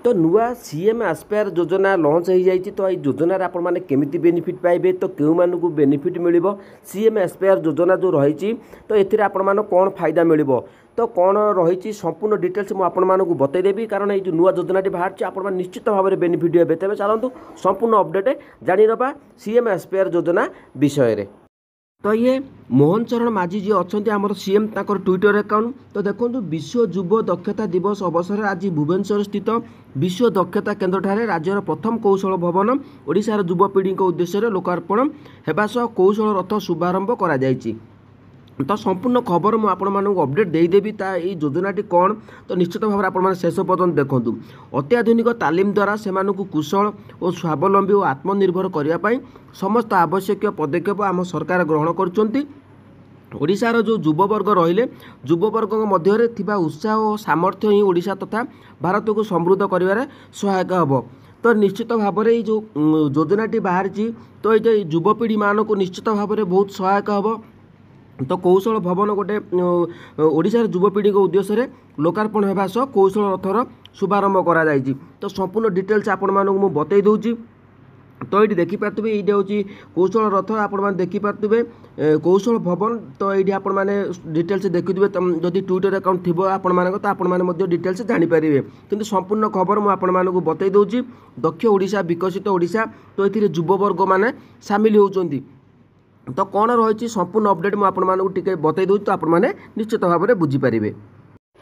तो नुआ सीएम आस्पायर योजना लॉन्च हो जाए तो ये योजन आपण मैंने केमी बेनिफिट पाइबे तो क्यों मानक बेनिफिट मिल सीएम आस्पायर योजना जो रही तो ये आपण कौन फायदा मिल तो कौन रही संपूर्ण डिटेल्स मुझे बतईदेवी कारण ये जो नुआ योजना बाहर आप निश्चित भाव में बेनिफिट हे तेज चलतु संपूर्ण अपडेट जानी ना सीएम आस्पायर योजना विषय। तो ये मोहन चरण माझी जी अच्छा आम सीएम ताकर ट्विटर अकाउंट तो देखो विश्व युव दक्षता दिवस अवसर आज भुवनेश्वर स्थित विश्व दक्षता केन्द्र ठारे राज्यर प्रथम कौशल भवन ओडिशार युवपीढ़ी उद्देश्य लोकार्पण होगा सह कौशल रथ शुभारंभ करा जायछि। तो संपूर्ण खबर मुझे अपडेट देदेवी ये योजनाटी कौन तो निश्चित भाव में शेष पर्यटन देखूँ अत्याधुनिक तालीम द्वारा से कुशल और स्वावलंबी और आत्मनिर्भर करने समस्त आवश्यक पदक्षेप आम सरकार ग्रहण करोडिशार जो युववर्ग रहिले युववर्ग मध्य थिबा उत्साह और सामर्थ्य ही ओडिशा तथा भारत को समृद्ध करिवारे सहायक हब। तो निश्चित भाव में जो योजनाटी बाहर तो ये युवपीढ़ी मान को निश्चित भाव में बहुत सहायक हब। तो कौशल भवन गोटे ओडिशार युवपीढ़ी उद्देश्य लोकार्पण होगा सह कौशल रथर शुभारंभ करा जायछि। तो संपूर्ण डिटेल्स आपण मानक मु बतई दूची। तो ये देखिपे ये हूँ कौशल रथ आपण देखिपे कौशल भवन तो ये आपण मैंने डिटेल्स देखिए जदि ट्विटर अकाउंट थी आपण तो आपण डिटेल्स जानीपर कि संपूर्ण खबर मुझे बतई दूची। दक्ष ओडिशा विकसित ओडिशा तो ये युववर्ग मैंने सामिल होती तो कौन रही संपूर्ण अपडेट मुझे बतई दूँ तो आपने निश्चित भाव में बुझीपारे।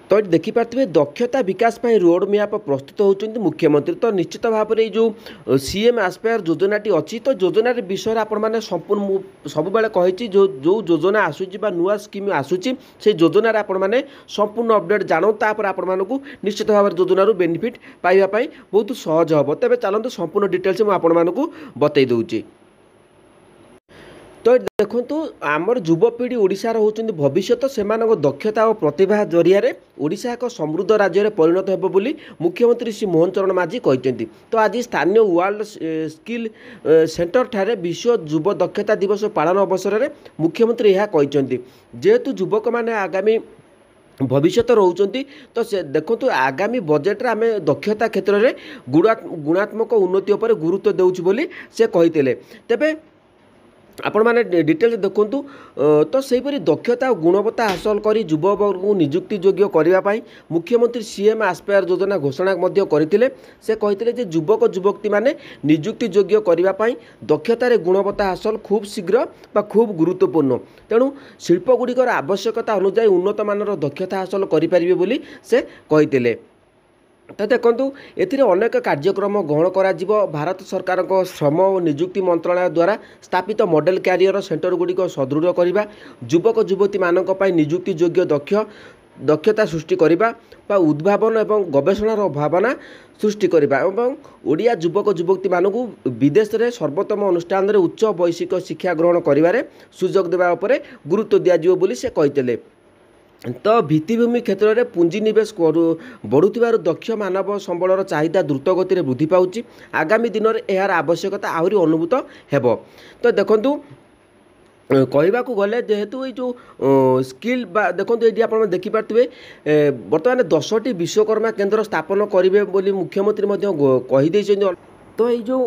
तो ये देखिपे दक्षता विकास पर रोड मैप प्रस्तुत होती मुख्यमंत्री तो निश्चित भाव में जो सीएम आस्पायर योजनाटी अच्छी तो योजना विषय आपने संपूर्ण सब कही जो योजना आसूची नुआ स्कीम आसूची से योजन आपने संपूर्ण अपडेट जानू तापर आपण निश्चित भाव में योजन बेनिफिट पाइबापी बहुत सहज हम। तेज चलते संपूर्ण डिटेल्स मुझे बतई दूची। तो देखु आमर युवपीढ़ी ओडिशार होउछन्ति भविष्य से दक्षता और प्रतिभा जरिया ओडिशा एक समृद्ध राज्य में परिणत होब बोली मुख्यमंत्री श्री मोहन चरण माझी कहते। तो आज स्थानीय वर्ल्ड स्किल सेंटर ठारे विश्व युव दक्षता दिवस पालन अवसर में मुख्यमंत्री यह कहते जेहेतु युवक मैंने आगामी भविष्य रोचंती तो से देखो आगामी बजेट रे आमे दक्षता क्षेत्र में गुणात्मक उन्नति उपर गुरुत्व देउछि बोली से कहितले। तेबे आपण मैंने डिटेल्स देखूँ तो सेहीपरि दक्षता और गुणवत्ता हासिल कर युववर्ग को निजुक्ति योग्य करने मुख्यमंत्री सीएम आस्पायर योजना घोषणा करते से कहते युवक युवती मैंने निजुक्ति योग्य करने दक्षतार गुणवत्ता हासिल खूब शीघ्र खूब गुरुत्वपूर्ण तेणु शिल्पगुड़िकर आवश्यकता अनुसार उन्नत मानर दक्षता हासिल करेंगे बोली से कहते। तो देखु एथिरे अनेक कार्यक्रम ग्रहण करा भारत सरकार श्रम और निजुक्ति मंत्रालय द्वारा स्थापित मॉडल कैरियर सेंटर गुड़िक सुदृढ़ करने युवक युवती मानक निजुक्ति योग्य दक्षता सृष्टि करने उद्भावन और गवेषणार भावना सृष्टि करने ओडिया युवक युवती मानक विदेश में सर्वोत्तम अनुष्ठान उच्च वैश्विक शिक्षा ग्रहण कर सुजोग देवा गुरुत्व दिज्व बोली से कहते। तो भित्तिभूमि क्षेत्र में पुंजीनिवेश बढ़ुथिबार दक्ष मानव संबलर चाहिदा द्रुत गति में वृद्धि पाउछि आगामी दिन में यार आवश्यकता आहरी अनुभूत हेब। तो देखंतु कहवा गले जेहेतु ये जो स्किल देखो ये आप देखिपे बर्तमान 10टी विश्वकर्मा केन्द्र स्थापन करेंगे बोली मुख्यमंत्री कहीदे। तो ये जो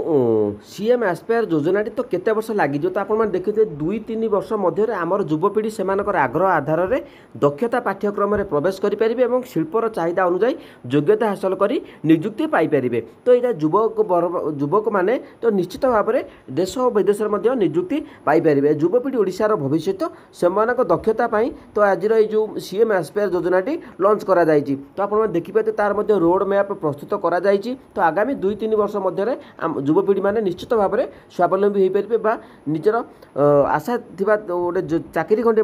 सीएम आस्पायर योजनाटी तो केते वर्ष लगी तो आप देखिए 2-3 वर्ष मध्य आमर युवपीढ़ी से आग्रह आधार में दक्षता पाठ्यक्रम में प्रवेश करेंगे और शिल्पर चाहिदा अनुसार योग्यता हासिल कर निजुक्ति पाइपर। तो यहाँ युवक मैंने तो निश्चित भाव में देश और विदेश में निजुक्ति पाइपर युवपीढ़ी ओडिशार भविष्य से दक्षता तो आज जो सीएम आस्पायर योजनाटी लॉन्च करा जायछि। तो आप देखिए तार रोड मैप प्रस्तुत करा जायछि। तो आगामी 2-3 वर्ष मध्य युवपीढ़ी मैंने निश्चित भाव में स्वावलंबी हो पारे निजर आशा थी गोटे चाकरी खंडे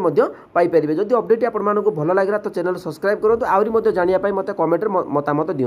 पाइपर। जदि अपडेट आपको भल लगे तो चैनल सब्सक्राइब करूँ आहरी जानापी मत कमेंट मतामत दियो।